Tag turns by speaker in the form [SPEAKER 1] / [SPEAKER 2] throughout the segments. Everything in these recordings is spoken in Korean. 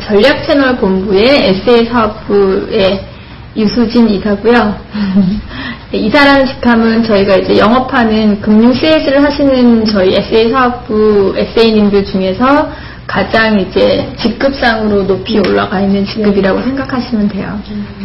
[SPEAKER 1] 전략채널본부의 SA 사업부의 유수진 이사고요. 이사라는 직함은 저희가 이제 영업하는 금융 CS를 하시는 저희 SA 사업부 SA님들 중에서 가장 이제 직급상으로 높이 올라가 있는 직급이라고 생각하시면 돼요.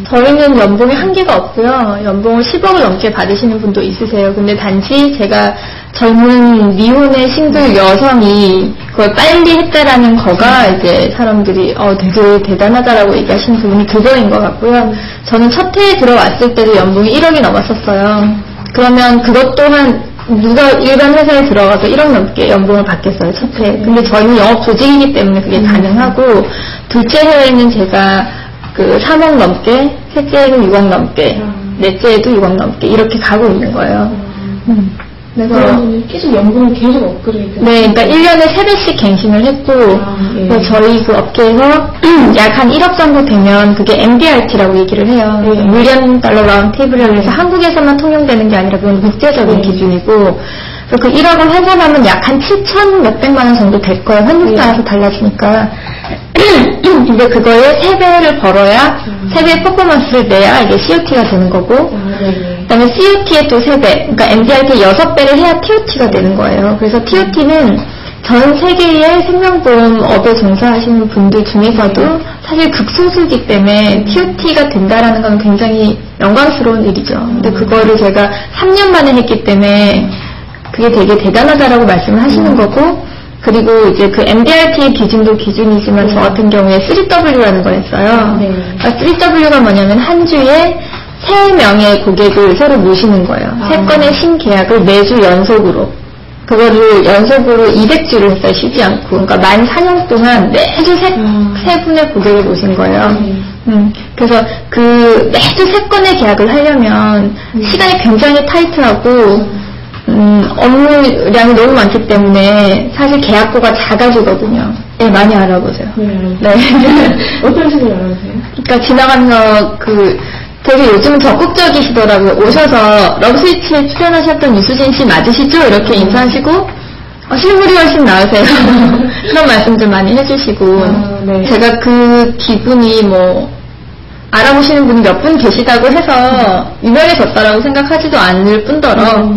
[SPEAKER 1] 저희는 연봉에 한계가 없고요. 연봉을 10억을 넘게 받으시는 분도 있으세요. 근데 단지 제가 젊은 미혼의 싱글 여성이 그걸 빨리 했다라는 거가 이제 사람들이 되게 대단하다라고 얘기하시는 부분이 그거인 것 같고요. 저는 첫 해에 들어왔을 때도 연봉이 1억이 넘었었어요. 그러면 그것 또한 누가 일반 회사에 들어가서 1억 넘게 연봉을 받겠어요, 첫 해. 근데 저희는 영업 조직이기 때문에 그게 가능하고, 둘째 해에는 제가 3억 넘게, 셋째에는 6억 넘게, 넷째에도 6억 넘게, 이렇게 가고 있는 거예요.
[SPEAKER 2] 그래서 계속 연봉을 계속 업그레이드.
[SPEAKER 1] 네, 그러니까 1년에 3배씩 갱신을 했고, 저희 그 업계에서 약 한 1억 정도 되면 그게 MDRT라고 얘기를 해요. 밀리언 달러 라운드 테이블이라고 해서 한국에서만 통용되는 게 아니라 그건 국제적인 기준이고, 그래서 그 1억을 환산하면 약 한 7천 몇백만 원 정도 될 거예요. 환율 따라서 달라지니까. 근데 그거에 3배를 벌어야 3배의 퍼포먼스를 내야 이게 COT가 되는 거고, 그다음에 COT에 또 3배, 그러니까 MDRT 6배를 해야 TOT가 되는 거예요. 그래서 TOT는 전 세계의 생명보험업에 종사하시는 분들 중에서도 사실 극소수이기 때문에 TOT가 된다라는 건 굉장히 영광스러운 일이죠. 근데 그거를 제가 3년 만에 했기 때문에 그게 되게 대단하다라고 말씀을 하시는 거고, 그리고 이제 그 MDRT의 기준도 기준이지만 저 같은 경우에 3W라는 걸 했어요. 그러니까 3W가 뭐냐면 한 주에 3명의 고객을 새로 모시는 거예요. 3건의 신계약을 매주 연속으로. 그거를 연속으로 200주를 했어요. 쉬지 않고. 그러니까 만 4년 동안 매주 3분의 고객을 모신 거예요. 그래서 그 매주 3건의 계약을 하려면 시간이 굉장히 타이트하고 업무량이 너무 많기 때문에 사실 계약고가 작아지거든요. 네, 많이 알아보세요. 네.
[SPEAKER 2] 어떤 식으로 알아보세요?
[SPEAKER 1] 그러니까 지나가면서 되게 요즘은 적극적이시더라고요. 오셔서 러브스위치에 출연하셨던 유수진 씨 맞으시죠? 이렇게 인사하시고 실물이 훨씬 나으세요. 그런 말씀 좀 많이 해주시고 제가 그 기분이 알아보시는 분이 몇 분 계시다고 해서 유명해졌다라고 생각하지도 않을 뿐더러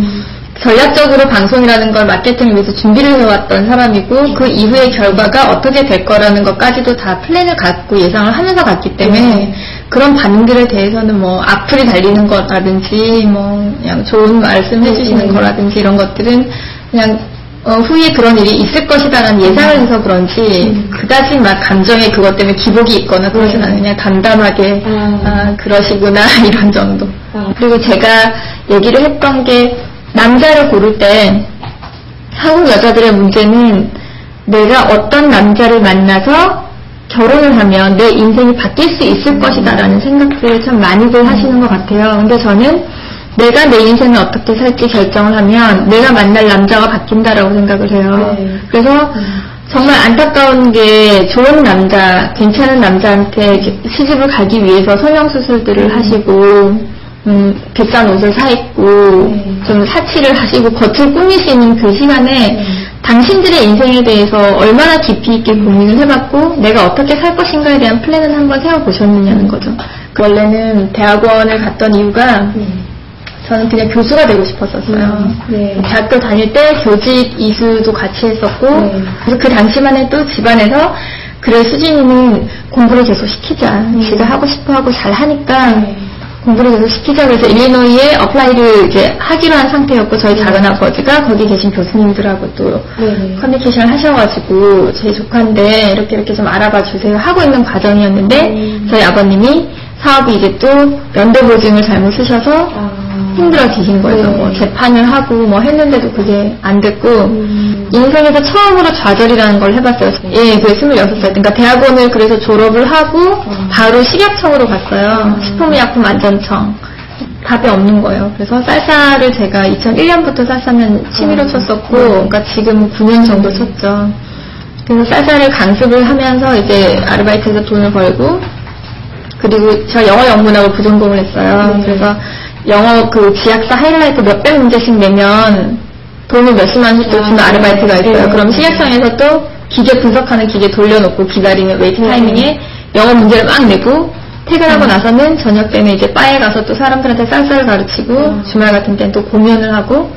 [SPEAKER 1] 전략적으로 방송이라는 걸 마케팅을 위해서 준비를 해왔던 사람이고 그 이후의 결과가 어떻게 될 거라는 것까지도 다 플랜을 갖고 예상을 하면서 갔기 때문에 그런 반응들에 대해서는 악플이 달리는 거라든지 그냥 좋은 말씀 해주시는 거라든지 이런 것들은 그냥 후에 그런 일이 있을 것이다라는 예상을 해서 그런지 그다지 막 감정에 그것 때문에 기복이 있거나 그러진 않아요. 그냥 담담하게 그러시구나 이런 정도. 그리고 제가 얘기를 했던 게 남자를 고를 때 한국 여자들의 문제는 내가 어떤 남자를 만나서 결혼을 하면 내 인생이 바뀔 수 있을 것이다 라는 생각들을 참 많이들 하시는 것 같아요. 근데 저는 내가 내 인생을 어떻게 살지 결정을 하면 내가 만날 남자가 바뀐다라고 생각을 해요. 그래서 정말 안타까운 게 좋은 남자, 괜찮은 남자한테 시집을 가기 위해서 성형수술들을 하시고 비싼 옷을 사 입고 좀 사치를 하시고 겉을 꾸미시는 그 시간에 당신들의 인생에 대해서 얼마나 깊이 있게 고민을 해봤고 내가 어떻게 살 것인가에 대한 플랜을 한번 세워보셨느냐는 거죠. 원래는 대학원을 갔던 이유가 저는 그냥 교수가 되고 싶었었어요. 대학교 다닐 때 교직 이수도 같이 했었고 그래서 그 당시만 해도 집안에서 그래 수진이는 공부를 계속 시키자. 지가 하고 싶어 하고 잘 하니까 공부를 계속 시키자. 그래서 일리노이에 어플라이를 이제 하기로 한 상태였고 저희 작은아버지가 거기 계신 교수님들하고 또 커뮤니케이션을 하셔가지고 제 조카인데 이렇게 좀 알아봐 주세요 하고 있는 과정이었는데 저희 아버님이 사업이 이제 또 연대보증을 잘못 쓰셔서 힘들어지신 거예요. 재판을 하고 했는데도 그게 안 됐고 인생에서 처음으로 좌절이라는 걸 해봤어요. 그게 26살. 그러니까 대학원을 그래서 졸업을 하고 바로 식약청으로 갔어요. 식품의약품 안전청. 답이 없는 거예요. 그래서 쌀쌀을 제가 2001년부터 쌀쌀은 취미로 쳤었고, 그러니까 지금 9년 정도 쳤죠. 그래서 쌀쌀을 강습을 하면서 이제 아르바이트해서 돈을 벌고, 그리고 제가 영어 영문학을 부전공을 했어요. 그래서 영어 그 지약서 하이라이트 몇백 문제씩 내면 돈을 몇십만 원씩 또 주는 아르바이트가 있어요. 그럼 식약청에서 또 기계 분석하는 기계 돌려놓고 기다리는 웨이트 타이밍에 영어 문제를 막 내고 퇴근하고 나서는 저녁 때는 이제 바에 가서 또 사람들한테 쌀쌀 가르치고 주말 같은 때는 또 공연을 하고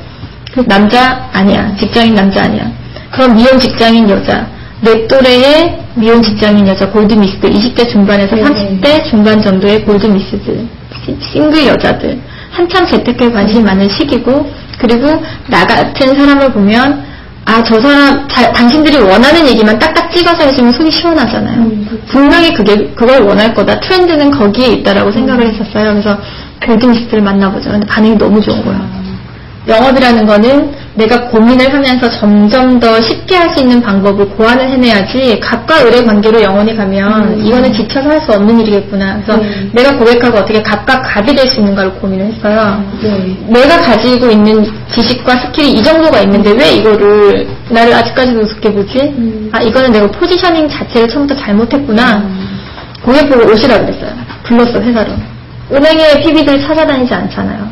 [SPEAKER 1] 그 남자 아니야. 직장인 남자 아니야. 그럼 미혼 직장인 여자. 내 또래의 미혼 직장인 여자 골드미스들 20대 중반에서 30대 중반 정도의 골드미스들 싱글 여자들 한참 재테크에 관심이 많은 시기고 그리고 나 같은 사람을 보면 아, 저 사람 당신들이 원하는 얘기만 딱딱 찍어서 해주면 속이 시원하잖아요. 분명히 그걸 원할 거다. 트렌드는 거기에 있다라고 생각을 했었어요. 그래서 골드미스들을 만나보죠. 근데 반응이 너무 좋은 거예요. 영업이라는 거는 내가 고민을 하면서 점점 더 쉽게 할 수 있는 방법을 고안을 해내야지 갑과 을의 관계로 영원히 가면 이거는 지쳐서 할 수 없는 일이겠구나. 그래서 내가 고백하고 어떻게 갑과 갑이 될 수 있는가를 고민을 했어요. 내가 가지고 있는 지식과 스킬이 이 정도가 있는데 왜 이거를 나를 아직까지도 우습게 보지? 아, 이거는 내가 포지셔닝 자체를 처음부터 잘못했구나. 고객 보고 오시라 그랬어요. 불렀어, 회사로. 은행에 PB들 찾아다니지 않잖아요.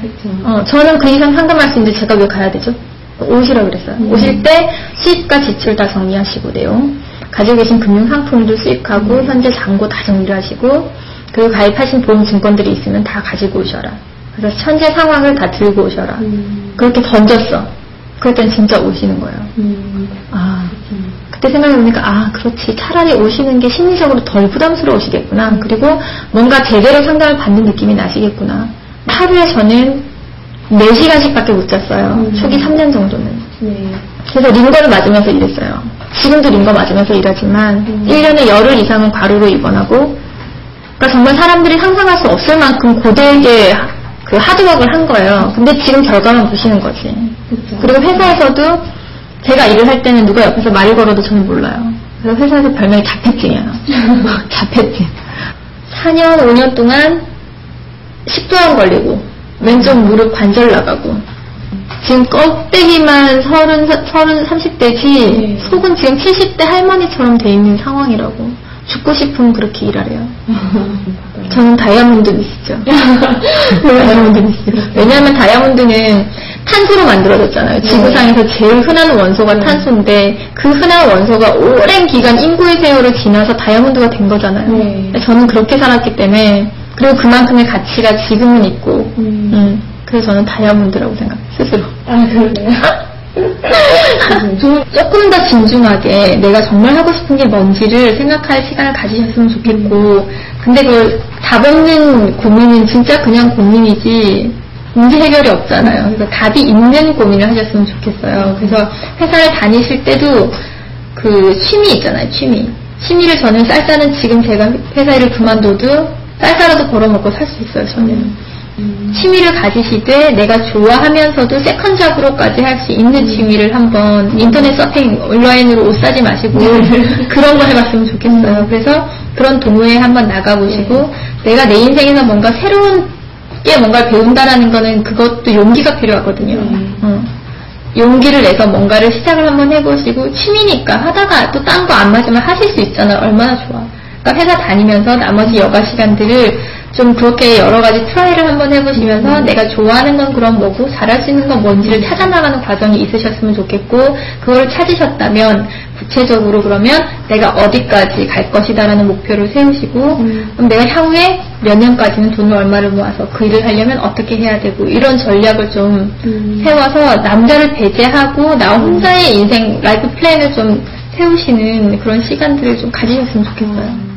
[SPEAKER 1] 저는 그 이상 상담할 수 있는데 제가 왜 가야 되죠? 오시라 그랬어요. 오실 때 수입과 지출 다 정리하시고 내용, 가지고 계신 금융 상품도 수입하고 현재 잔고 다 정리를 하시고 그리고 가입하신 보험 증권들이 있으면 다 가지고 오셔라. 그래서 현재 상황을 다 들고 오셔라. 그렇게 던졌어. 그랬더니 진짜 오시는 거예요. 그때 생각해보니까 아 그렇지 차라리 오시는 게 심리적으로 덜 부담스러우시겠구나. 그리고 뭔가 제대로 상담을 받는 느낌이 나시겠구나. 하루에 저는 4시간씩밖에 못 잤어요. 초기 3년 정도는. 그래서 링거를 맞으면서 일했어요. 지금도 링거 맞으면서 일하지만 1년에 열흘 이상은 과로로 입원하고 그러니까 정말 사람들이 상상할 수 없을 만큼 고되게 그 하드워크를 한 거예요. 근데 지금 결과만 보시는 거지. 그리고 회사에서도 제가 일을 할 때는 누가 옆에서 말을 걸어도 저는 몰라요. 그래서 회사에서 별명이 자폐증이에요. 자폐증. 4년, 5년 동안 식도암 걸리고 왼쪽 무릎 관절 나가고 지금 껍데기만 30대지 속은 지금 70대 할머니처럼 돼 있는 상황이라고. 죽고 싶으면 그렇게 일하래요. 저는 다이아몬드 미스죠. 다이아몬드 미스. 왜냐하면 다이아몬드는 탄소로 만들어졌잖아요. 지구상에서 제일 흔한 원소가 탄소인데 그 흔한 원소가 오랜 기간 인구의 세월을 지나서 다이아몬드가 된 거잖아요. 저는 그렇게 살았기 때문에 그리고 그만큼의 가치가 지금은 있고 그래서 저는 다이아몬드라고 생각해요. 스스로.
[SPEAKER 2] 아, 그러네요.
[SPEAKER 1] 조금 더 진중하게 내가 정말 하고 싶은 게 뭔지를 생각할 시간을 가지셨으면 좋겠고 근데 그 답 없는 고민은 진짜 그냥 고민이지 문제 해결이 없잖아요. 그래서 답이 있는 고민을 하셨으면 좋겠어요. 그래서 회사를 다니실 때도 그 취미 있잖아요. 취미를 저는 쌀쌀은 지금 제가 회사 일을 그만둬도 쌀쌀라도 벌어먹고 살 수 있어요. 저는. 취미를 가지시되 내가 좋아하면서도 세컨잡으로까지 할 수 있는 취미를 한번 인터넷 서핑 온라인으로 옷 사지 마시고 그런 거 해봤으면 좋겠어요. 그래서 그런 동호회에 한번 나가보시고 내가 내 인생에서 뭔가 새로운 게 뭔가를 배운다라는 거는 그것도 용기가 필요하거든요. 용기를 내서 뭔가를 시작을 한번 해보시고 취미니까 하다가 또 딴 거 안 맞으면 하실 수 있잖아요. 얼마나 좋아. 그러니까 회사 다니면서 나머지 여가 시간들을 좀 그렇게 여러 가지 트라이를 한번 해보시면서 내가 좋아하는 건 그럼 뭐고 잘할 수 있는 건 뭔지를 찾아나가는 과정이 있으셨으면 좋겠고 그걸 찾으셨다면 구체적으로 그러면 내가 어디까지 갈 것이다라는 목표를 세우시고 그럼 내가 향후에 몇 년까지는 돈을 얼마를 모아서 그 일을 하려면 어떻게 해야 되고 이런 전략을 좀 세워서 남자를 배제하고 나 혼자의 인생 라이프 플랜을 좀 세우시는 그런 시간들을 좀 가지셨으면 좋겠어요.